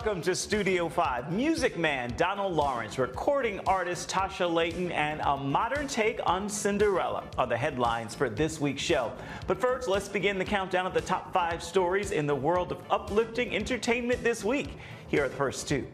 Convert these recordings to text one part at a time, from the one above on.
Welcome to Studio 5. Music man Donald Lawrence, recording artist Tasha Layton, and a modern take on Cinderella are the headlines for this week's show. But first, let's begin the countdown of the top 5 stories in the world of uplifting entertainment this week. Here are the first 2.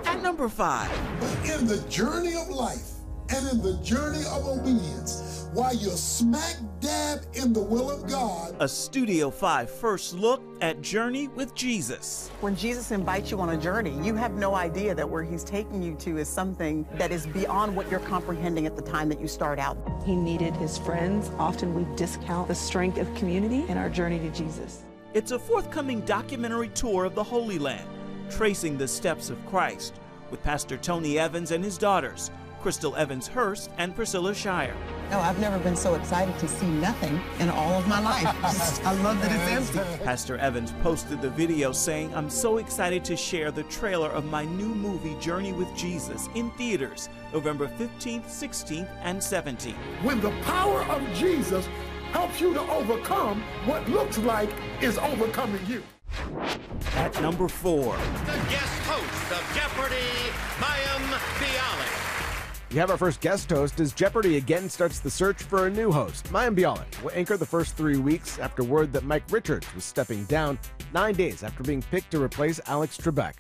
At number 5. But in the journey of life and in the journey of obedience, while you're smack dab in the will of God. A Studio 5 first look at Journey with Jesus. When Jesus invites you on a journey, you have no idea that where he's taking you to is something that is beyond what you're comprehending at the time that you start out. He needed his friends. Often we discount the strength of community in our journey to Jesus. It's a forthcoming documentary tour of the Holy Land, tracing the steps of Christ, with Pastor Tony Evans and his daughters, Crystal Evans-Hurst and Priscilla Shire. No, I've never been so excited to see nothing in all of my life. I love that it's empty. Pastor Evans posted the video saying, "I'm so excited to share the trailer of my new movie, Journey with Jesus, in theaters, November 15th, 16th, and 17th. When the power of Jesus helps you to overcome what looks like is overcoming you. At number 4. The guest host of Jeopardy, Mayim Bialik. We have our first guest host as Jeopardy again starts the search for a new host. Mayim Bialik will anchor the first 3 weeks after word that Mike Richards was stepping down 9 days after being picked to replace Alex Trebek.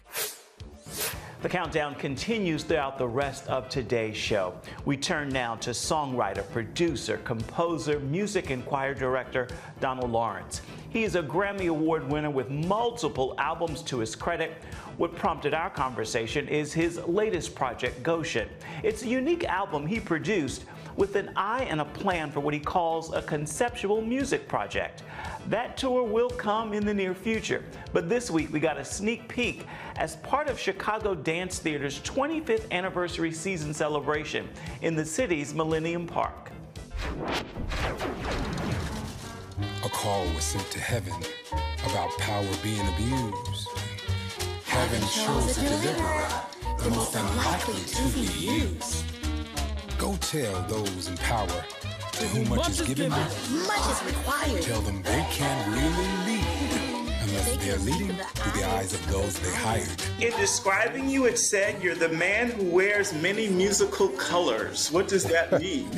The countdown continues throughout the rest of today's show. We turn now to songwriter, producer, composer, music and choir director Donald Lawrence. He is a Grammy Award winner with multiple albums to his credit. What prompted our conversation is his latest project, Goshen. It's a unique album he produced with an eye and a plan for what he calls a conceptual music project. That tour will come in the near future, but this week we got a sneak peek as part of Chicago Dance Theater's 25th anniversary season celebration in the city's Millennium Park. A call was sent to heaven about power being abused. Heaven chose a deliverer, the most unlikely to be used. Go tell those in power to whom much is given, much is required. Tell them they can't really lead unless they're leading through the eyes of those they hired. In describing you, it said you're the man who wears many musical colors. What does that mean?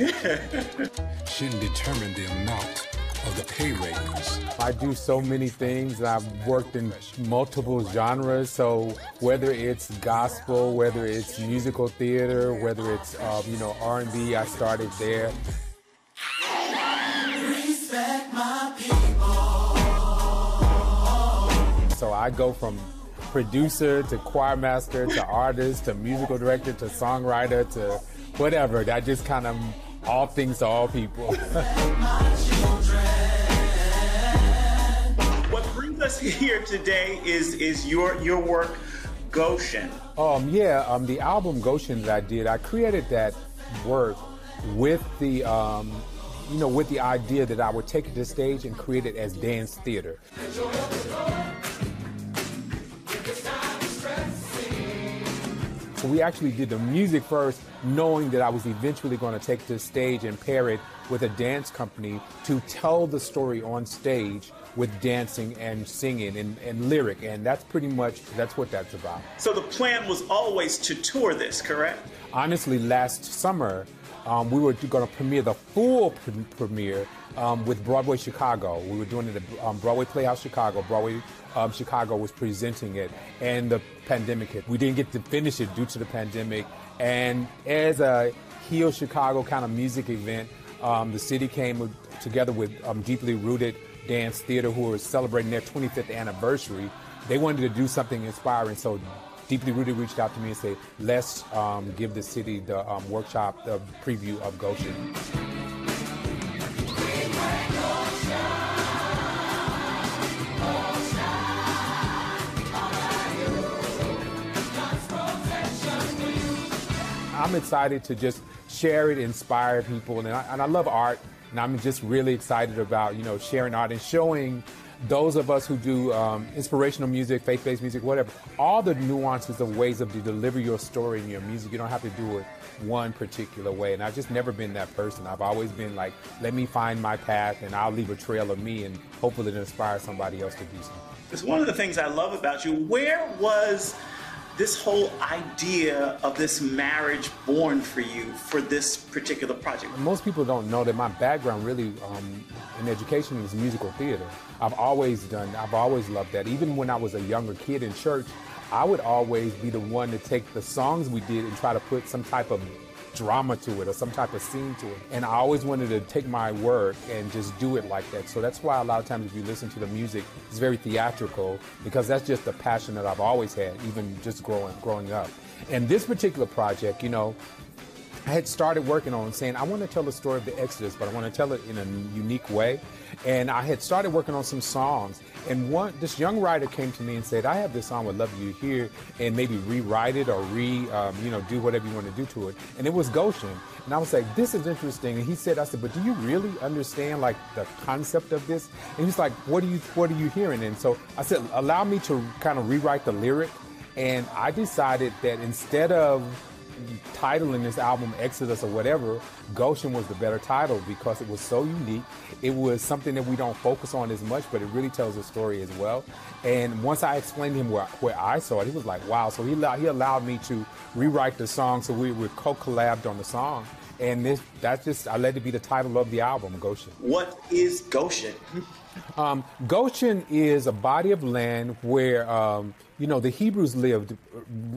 Shouldn't determine the amount of the pay raise. I do so many things. I've worked in multiple genres, so whether it's gospel, whether it's musical theater, whether it's R&B, I started there. Respect my people. So I go from producer to choir master to artist to musical director to songwriter to whatever. That just kind of all things to all people. What brings us here today is your work, Goshen. The album Goshen that I did, I created that work with the with the idea that I would take it to stage and create it as dance theater. So we actually did the music first, knowing that I was eventually going to take it to the stage and pair it with a dance company to tell the story on stage with dancing and singing and lyric, and that's what that's about. So the plan was always to tour this, correct? Honestly, last summer, we were going to premiere the full premiere with Broadway Chicago. We were doing it at Broadway Playhouse Chicago. Broadway Chicago was presenting it, and the pandemic hit. We didn't get to finish it due to the pandemic, and as a Heal Chicago kind of music event, the city came together with Deeply Rooted Dance Theater, who were celebrating their 25th anniversary. They wanted to do something inspiring, so Deeply Rooted reached out to me and said, let's give the city the workshop, the preview of Goshen. I'm excited to just share it, inspire people, and I love art, and I'm just really excited about sharing art and showing those of us who do inspirational music, faith-based music, whatever, all the nuances of ways of to deliver your story in your music, you don't have to do it one particular way. And I've just never been that person. I've always been like, let me find my path and I'll leave a trail of me and hopefully it inspires somebody else to do something. It's one of the things I love about you. Where was this whole idea of this marriage born for you for this particular project? Most people don't know that my background really in education is musical theater. I've always loved that. Even when I was a younger kid in church, I would always be the one to take the songs we did and try to put some type of drama to it or some type of scene to it. And I always wanted to take my work and just do it like that. So that's why a lot of times if you listen to the music, it's very theatrical, because that's just the passion that I've always had, even just growing up. And this particular project, you know, I had started working on saying, I want to tell the story of the Exodus, but I want to tell it in a unique way. And I had started working on some songs. And this young writer came to me and said, I have this song, would love you to hear and maybe rewrite it or do whatever you want to do to it. And it was Goshen. And I was like, this is interesting. And he said, I said, but do you really understand like the concept of this? And he's like, what are you hearing? And so I said, allow me to kind of rewrite the lyric. And I decided that instead of titling this album Exodus or whatever, Goshen was the better title because it was so unique. It was something that we don't focus on as much, but it really tells a story as well. And once I explained to him where I saw it, he was like, wow. So he allowed me to rewrite the song, so we co-collabed on the song. And I let it be the title of the album, Goshen. What is Goshen? Goshen is a body of land where, the Hebrews lived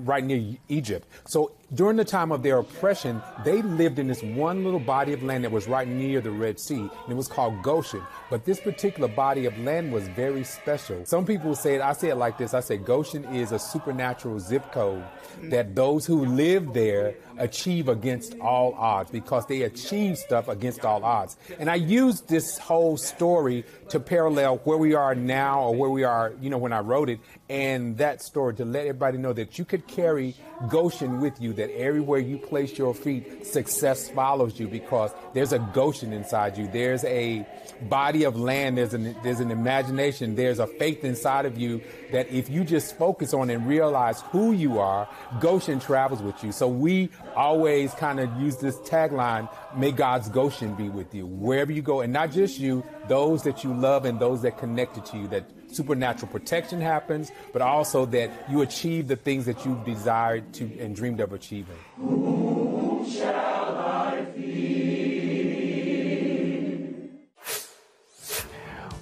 right near Egypt. So during the time of their oppression, they lived in this one little body of land that was right near the Red Sea, and it was called Goshen. But this particular body of land was very special. Some people say it, I say it like this, I say Goshen is a supernatural zip code that those who live there achieve against all odds, because they achieve stuff against all odds. And I use this whole story to parallel where we are now or where we are, when I wrote it, and that story to let everybody know that you could carry Goshen with you, that everywhere you place your feet, success follows you, because there's a Goshen inside you. There's a body of land, there's an imagination, there's a faith inside of you that if you just focus on and realize who you are, Goshen travels with you. So we always kind of use this tagline, may God's Goshen be with you wherever you go, and not just you, those that you love and those that connected to you, that supernatural protection happens, but also that you achieve the things that you desired to and dreamed of achieving. Whom shall I feed?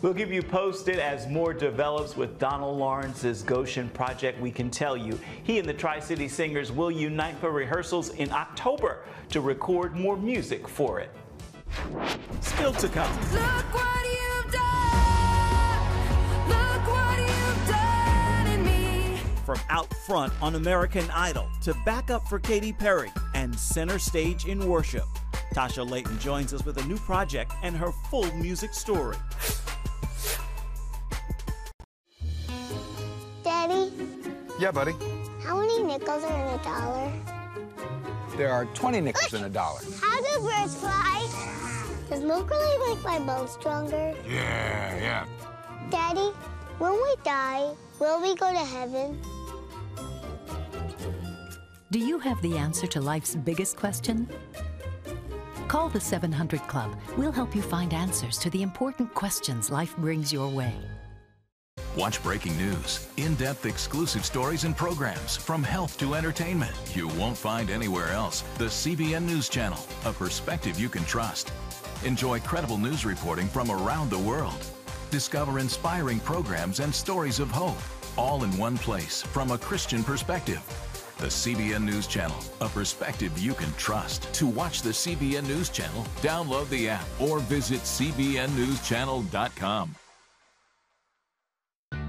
We'll keep you posted as more develops with Donald Lawrence's Goshen project. We can tell you he and the Tri-City Singers will unite for rehearsals in October to record more music for it. Still to come. Look what you've done. Look what you've done in me. From out front on American Idol to back up for Katy Perry and center stage in worship, Tasha Layton joins us with a new project and her full music story. Daddy? Yeah, buddy? How many nickels are in a dollar? There are 20 nickels in a dollar. How do birds fly? Does milk really make my bones stronger? Yeah. Daddy, when we die, will we go to heaven? Do you have the answer to life's biggest question? Call the 700 Club. We'll help you find answers to the important questions life brings your way. Watch breaking news, in-depth exclusive stories and programs from health to entertainment you won't find anywhere else. The CBN News Channel, a perspective you can trust. Enjoy credible news reporting from around the world. Discover inspiring programs and stories of hope, all in one place from a Christian perspective. The CBN News Channel, a perspective you can trust. To watch the CBN News Channel, download the app or visit cbnnewschannel.com.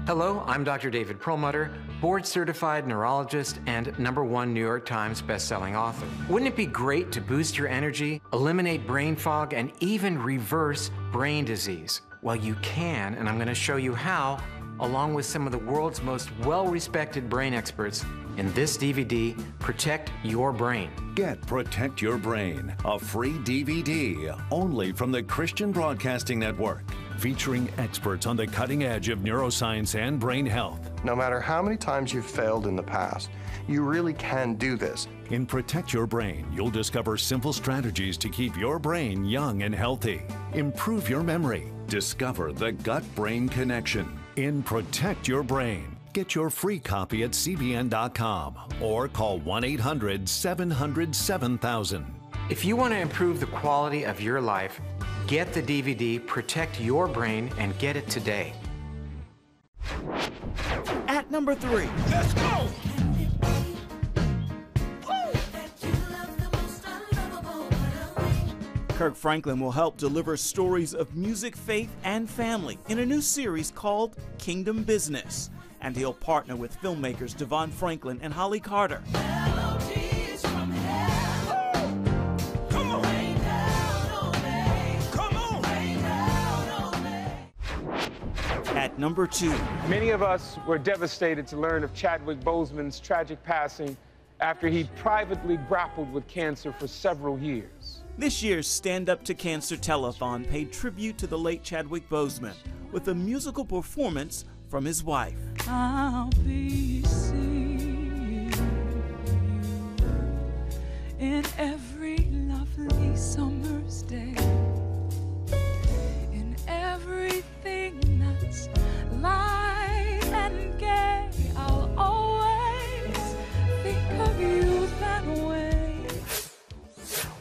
Hello, I'm Dr. David Perlmutter, board-certified neurologist and #1 New York Times best-selling author. Wouldn't it be great to boost your energy, eliminate brain fog, and even reverse brain disease? Well, you can, and I'm going to show you how, along with some of the world's most well-respected brain experts, in this DVD, Protect Your Brain. Get Protect Your Brain, a free DVD only from the Christian Broadcasting Network. featuring experts on the cutting edge of neuroscience and brain health. No matter how many times you've failed in the past, you really can do this. In Protect Your Brain, you'll discover simple strategies to keep your brain young and healthy. Improve your memory. Discover the gut-brain connection. In Protect Your Brain. Get your free copy at cbn.com or call 1-800-700-7000. If you want to improve the quality of your life, get the DVD Protect Your Brain and get it today. At number 3. Let's go! Kirk Franklin will help deliver stories of music, faith, and family in a new series called Kingdom Business. And he'll partner with filmmakers Devon Franklin and Holly Carter. At number 2. Many of us were devastated to learn of Chadwick Boseman's tragic passing after he privately grappled with cancer for several years. This year's Stand Up to Cancer Telethon paid tribute to the late Chadwick Boseman with a musical performance from his wife. I'll be seeing you in every lovely summer's day, in everything that's light and gay. I'll always think of you that way.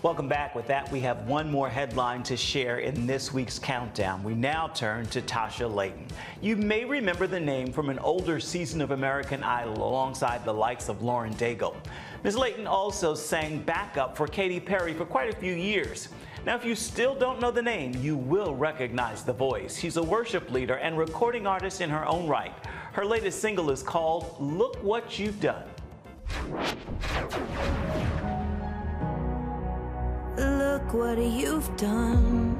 Welcome back. With that, we have one more headline to share in this week's countdown. We now turn to Tasha Layton. You may remember the name from an older season of American Idol alongside the likes of Lauren Daigle. Ms. Layton also sang backup for Katy Perry for quite a few years. Now, if you still don't know the name, you will recognize the voice. She's a worship leader and recording artist in her own right. Her latest single is called Look What You've Done. Look what you've done.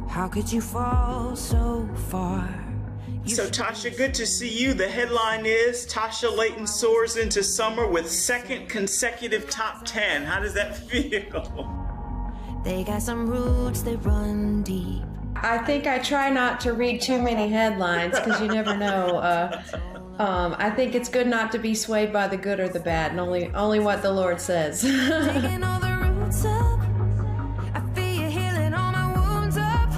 How could you fall so far? So Tasha, good to see you. The headline is Tasha Layton soars into summer with second consecutive top 10. How does that feel? They got some roots that run deep. I think I try not to read too many headlines because you never know. I think it's good not to be swayed by the good or the bad, and only what the Lord says. Taking all the roots up. I feel you healing all my wounds up.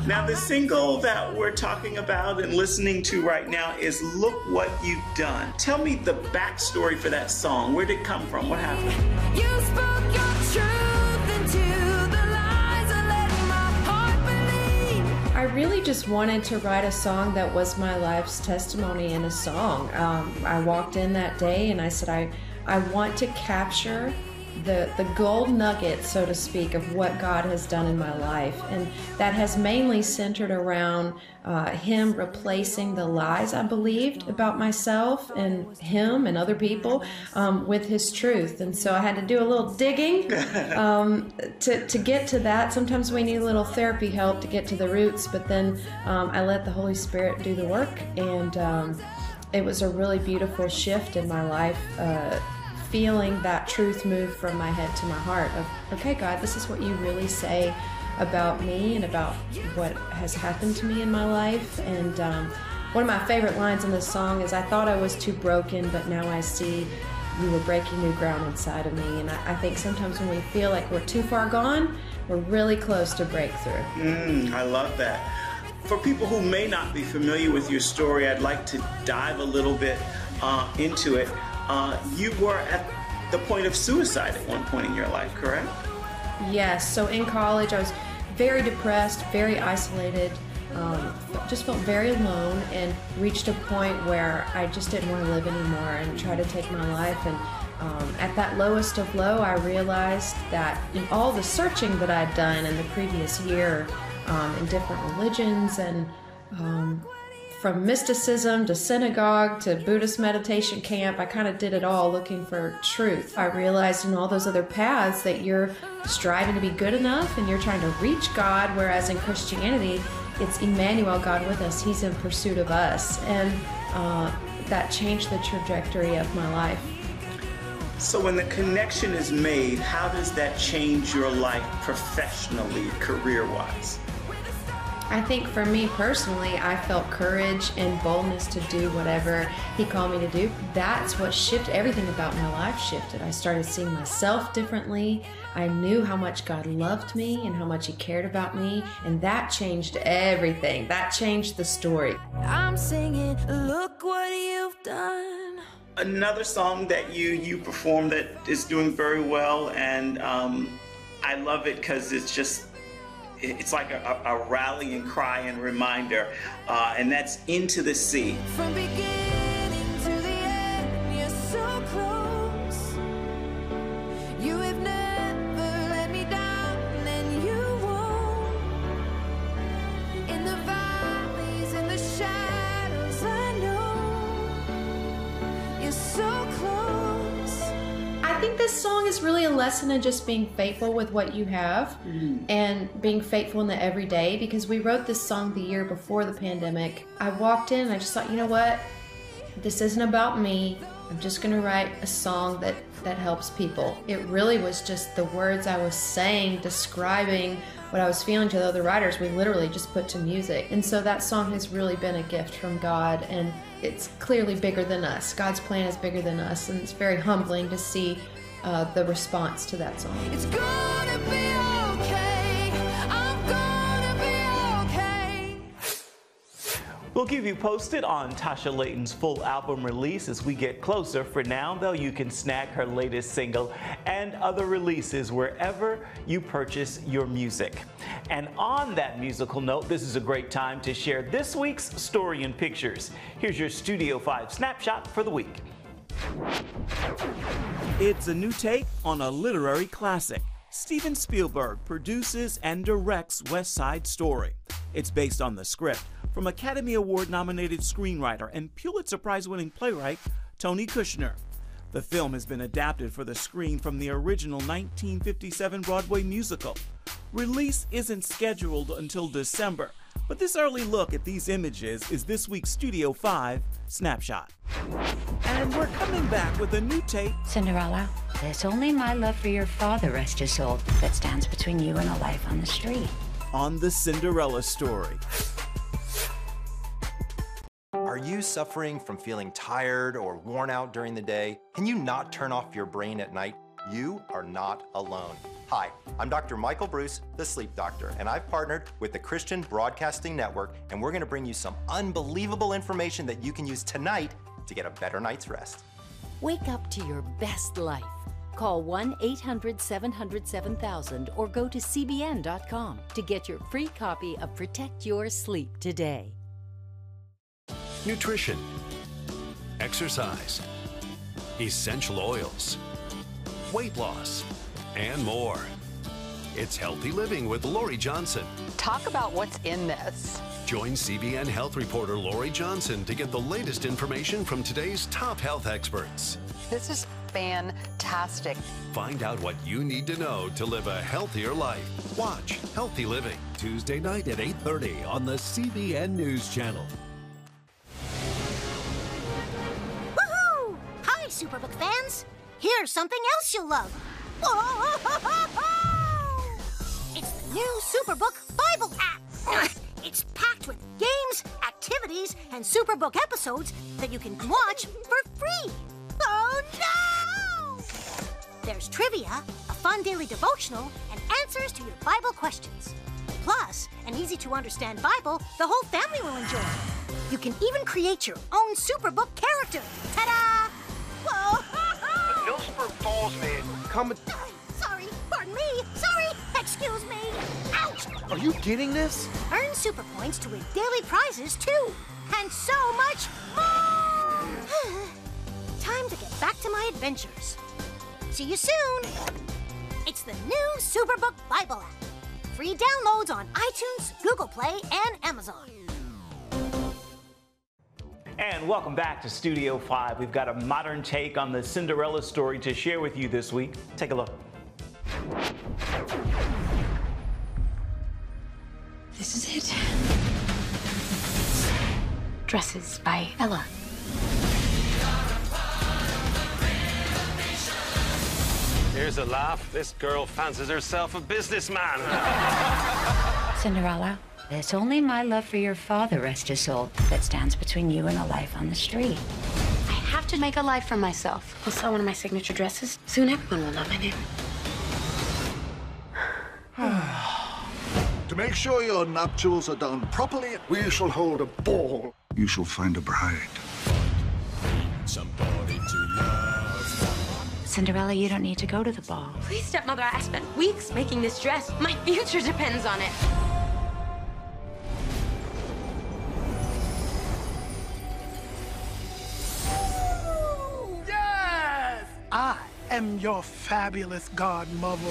Now, the single that we're talking about and listening to right now is Look What You've Done. Tell me the backstory for that song. Where did it come from? What happened? You spoke your truth into the lies I let my heart believe. I really just wanted to write a song that was my life's testimony in a song. I walked in that day and I said, I want to capture the gold nugget, so to speak, of what God has done in my life. And that has mainly centered around Him replacing the lies I believed about myself and Him and other people with His truth. And so I had to do a little digging to get to that. Sometimes we need a little therapy help to get to the roots, but then I let the Holy Spirit do the work. And it was a really beautiful shift in my life, feeling that truth move from my head to my heart of, okay, God, this is what you really say about me and about what has happened to me in my life. And one of my favorite lines in this song is, I thought I was too broken, but now I see you were breaking new ground inside of me. And I think sometimes when we feel like we're too far gone, we're really close to breakthrough. I love that. For people who may not be familiar with your story, I'd like to dive a little bit into it. You were at the point of suicide at one point in your life, correct? Yes, so in college I was very depressed, very isolated, just felt very alone, and reached a point where I just didn't want to live anymore and tried to take my life. And at that lowest of low, I realized that in all the searching that I'd done in the previous year in different religions and from mysticism to synagogue to Buddhist meditation camp, I kind of did it all looking for truth. I realized in all those other paths that you're striving to be good enough and you're trying to reach God, whereas in Christianity, it's Emmanuel, God with us. He's in pursuit of us. And that changed the trajectory of my life. So when the connection is made, how does that change your life professionally, career-wise? I think for me personally, I felt courage and boldness to do whatever he called me to do. That's what shifted, everything about my life shifted. I started seeing myself differently. I knew how much God loved me and how much he cared about me, and that changed everything. That changed the story. I'm singing, look what you've done. Another song that you perform that is doing very well, and I love it because it's like a rallying cry and reminder, and that's Into the Sea. From beginning to the end, you're so close. You have never let me down, and you won't. In the valleys, in the shadows, I know you're so close. I think this song is really a lesson in just being faithful with what you have and being faithful in the everyday, because we wrote this song the year before the pandemic. I walked in and I just thought, you know what? This isn't about me. I'm just gonna write a song that helps people. It really was just the words I was saying, describing what I was feeling to the other writers. We literally just put to music. And so that song has really been a gift from God, and it's clearly bigger than us. God's plan is bigger than us, and it's very humbling to see the response to that song. It's gonna be okay. I'm gonna be okay. We'll keep you posted on Tasha Layton's full album release as we get closer. For now, though, you can snag her latest single and other releases wherever you purchase your music. And on that musical note, this is a great time to share this week's Story in Pictures. Here's your Studio 5 snapshot for the week. It's a new take on a literary classic. Steven Spielberg produces and directs West Side Story. It's based on the script from Academy Award-nominated screenwriter and Pulitzer Prize-winning playwright Tony Kushner. The film has been adapted for the screen from the original 1957 Broadway musical. Release isn't scheduled until December, but this early look at these images is this week's Studio 5 Snapshot. And we're coming back with a new take. Cinderella, there's only my love for your father, rest your soul, that stands between you and a life on the street. On the Cinderella story. Are you suffering from feeling tired or worn out during the day? Can you not turn off your brain at night? You are not alone. Hi, I'm Dr. Michael Bruce, the sleep doctor, and I've partnered with the Christian Broadcasting Network, and we're gonna bring you some unbelievable information that you can use tonight to get a better night's rest. Wake up to your best life. Call 1-800-700-7000 or go to cbn.com to get your free copy of Protect Your Sleep today. Nutrition, exercise, essential oils, weight loss, and more. It's Healthy Living with Lori Johnson. Talk about what's in this. Join CBN health reporter Lori Johnson to get the latest information from today's top health experts. This is fantastic. Find out what you need to know to live a healthier life. Watch Healthy Living, Tuesday night at 8:30 on the CBN News Channel. Woohoo! Hi, Superbook fans. Here's something else you'll love. It's the new Superbook Bible app. It's packed with games, activities, and Superbook episodes that you can watch for free. Oh no! There's trivia, a fun daily devotional, and answers to your Bible questions. Plus, an easy-to-understand Bible the whole family will enjoy. You can even create your own Superbook character. Ta-da! Whoa! Hillsborough Falls man, come. Sorry, pardon me. Sorry, excuse me. Ouch! Are you getting this? Earn super points to win daily prizes too, and so much more. Time to get back to my adventures. See you soon. It's the new Superbook Bible app. Free downloads on iTunes, Google Play, and Amazon. And welcome back to Studio 5. We've got a modern take on the Cinderella story to share with you this week. Take a look. This is it. Dresses by Ella. Here's a laugh. This girl fancies herself a businessman. Cinderella, It's only my love for your father, rest his soul, that stands between you and a life on the street. I have to make a life for myself. I'll sell one of my signature dresses. Soon everyone will know my name. To make sure your nuptials are done properly, we shall hold a ball. You shall find a bride. Somebody to love. Cinderella, you don't need to go to the ball. Please, stepmother, I spent weeks making this dress. My future depends on it. Yes! I am your fabulous godmother.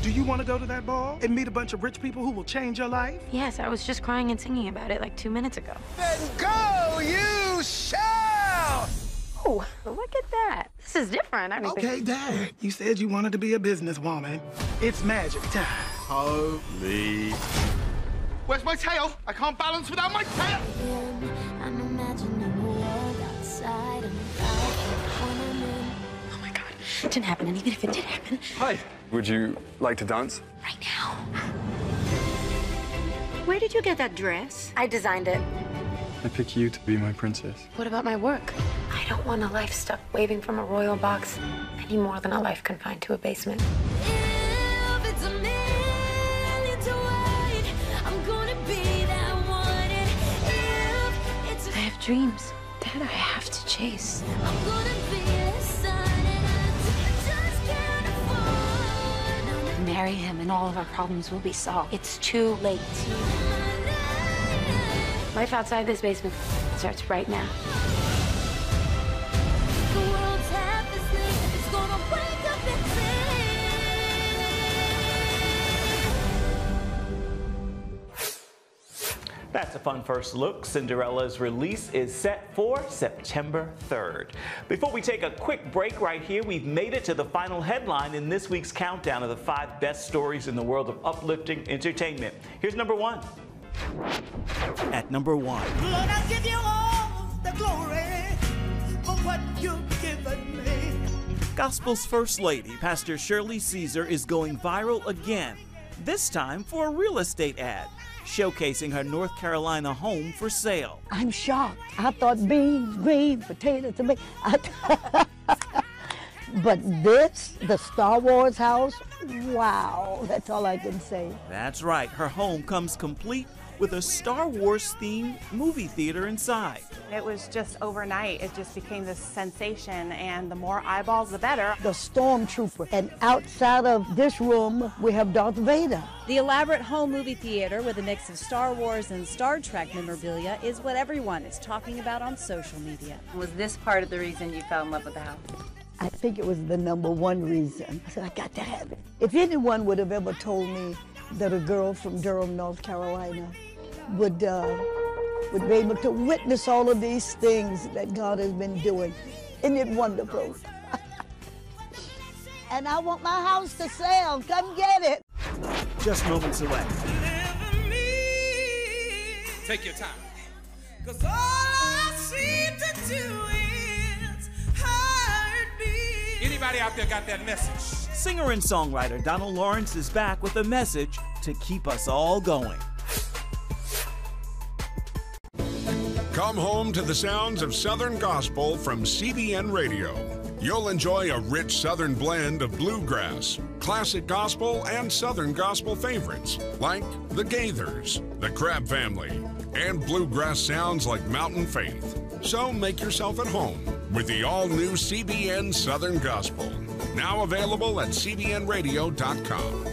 Do you want to go to that ball and meet a bunch of rich people who will change your life? Yes, I was just crying and singing about it like 2 minutes ago. Then go you shall! Oh, look at that. This is different. Okay, Dad. You said you wanted to be a businesswoman. It's magic time. Holy. Where's my tail? I can't balance without my tail! I'm imagining a world outside and Oh my God. It didn't happen, and even if it did happen... Hi. Would you like to dance? Right now. Where did you get that dress? I designed it. I pick you to be my princess. What about my work? I don't want a life stuck waving from a royal box any more than a life confined to a basement. if it's a million to wait, I'm gonna be that one. And if it's I have dreams that I have to chase. I'm gonna be the sun, and I just can't afford. Marry him and all of our problems will be solved. It's too late. Life outside this basement starts right now. The world's half asleep, it's gonna wake up and That's a fun first look. Cinderella's release is set for September 3rd. Before we take a quick break right here, we've made it to the final headline in this week's countdown of the 5 best stories in the world of uplifting entertainment. Here's number 1. At number 1. Lord, I give you all the glory for what you've given me. Gospel's First Lady, Pastor Shirley Caesar, is going viral again, this time for a real estate ad, showcasing her North Carolina home for sale. I'm shocked. I thought beans, greens, potatoes, tomato. But this, the Star Wars house, wow, that's all I can say. That's right, her home comes complete with a Star Wars themed movie theater inside. It was just overnight, it just became this sensation, and the more eyeballs, the better. The Stormtrooper, and outside of this room, we have Darth Vader. The elaborate home movie theater with a mix of Star Wars and Star Trek memorabilia is what everyone is talking about on social media. Was this part of the reason you fell in love with the house? I think it was the #1 reason. I said, I got to have it. If anyone would have ever told me that a girl from Durham, North Carolina would be able to witness all of these things that God has been doing, isn't it wonderful? And I want my house to sell. Come get it. Just moments away. Take your time. 'Cause all I seem to do is hurt me. Anybody out there got that message? Singer and songwriter Donald Lawrence is back with a message to keep us all going. Come home to the sounds of Southern Gospel from CBN Radio. You'll enjoy a rich Southern blend of bluegrass, classic gospel, and Southern gospel favorites like the Gaithers, the Crab Family, and bluegrass sounds like Mountain Faith. So make yourself at home with the all-new CBN Southern Gospel. Now available at cbnradio.com.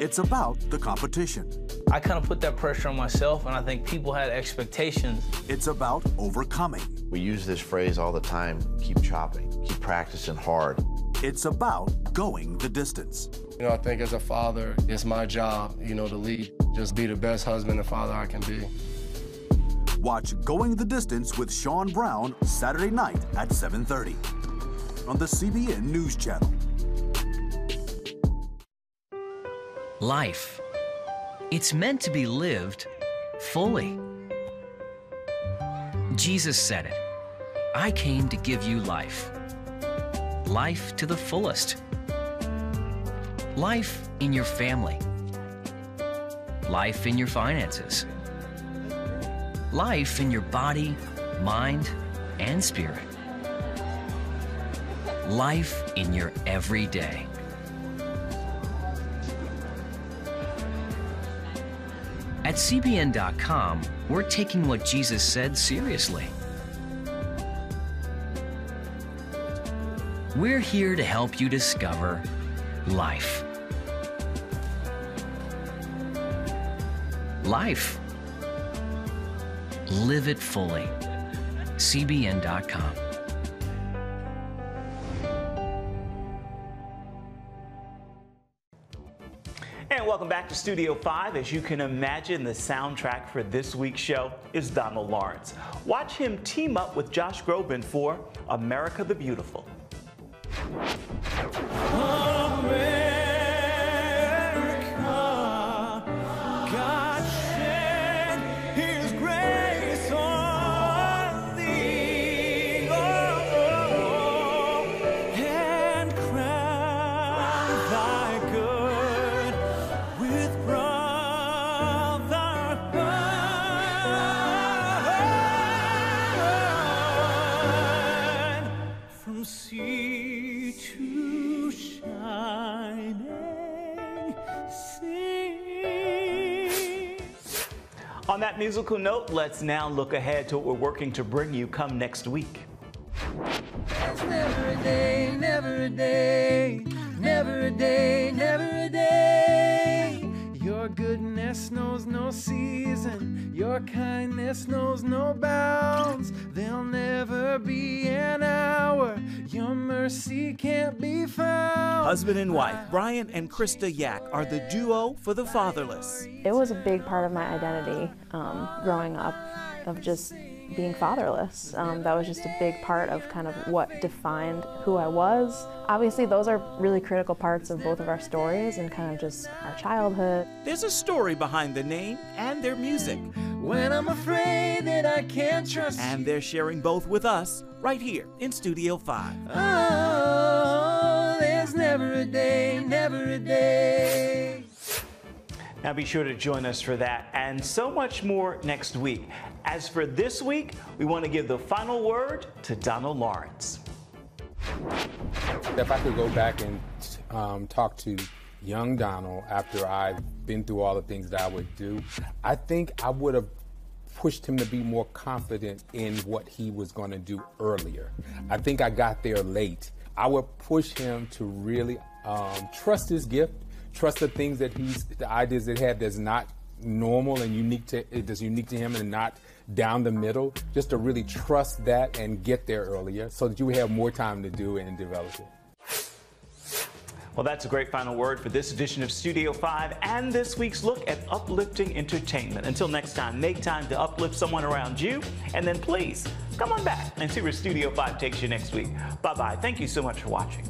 It's about the competition. I kind of put that pressure on myself, and I think people had expectations. It's about overcoming. We use this phrase all the time, keep chopping, keep practicing hard. It's about going the distance. You know, I think as a father, it's my job, to lead. Just be the best husband and father I can be. Watch Going the Distance with Sean Brown Saturday night at 7:30 on the CBN News Channel. Life. It's meant to be lived fully. Jesus said it. I came to give you life. Life to the fullest. Life in your family. Life in your finances. Life in your body, mind, and spirit. Life in your everyday. At CBN.com, we're taking what Jesus said seriously. We're here to help you discover life. Life. Live it fully. CBN.com. And welcome back to Studio 5. As you can imagine, the soundtrack for this week's show is Donald Lawrence. Watch him team up with Josh Groban for America the Beautiful. On that musical note, let's now look ahead to what we're working to bring you come next week. There's never a day, never a day, never a day, never a day. Your goodness knows no season, your kindness knows no bounds. There'll never be an hour your mercy can't be found. Husband and wife, Brian and Krista Yak, are the duo for the fatherless. It was a big part of my identity growing up, of just being fatherless. That was just a big part of kind of what defined who I was. Obviously, those are really critical parts of both of our stories and kind of just our childhood. There's a story behind the name and their music. When I'm afraid that I can't trust and they're sharing both with us right here in Studio 5. Oh, there's never a day, never a day. Now be sure to join us for that and so much more next week. As for this week, we want to give the final word to Donald Lawrence. If I could go back and talk to young Donald after I've been through all the things that I would do, I think I would have pushed him to be more confident in what he was going to do earlier. I think I got there late. I would push him to really trust his gift, trust the things that the ideas that he had that's not normal and unique to him and not down the middle, just to really trust that and get there earlier so that you have more time to do it and develop it. Well, that's a great final word for this edition of Studio 5 and this week's look at uplifting entertainment. Until next time, make time to uplift someone around you, and then please come on back and see where Studio 5 takes you next week. Bye-bye. Thank you so much for watching.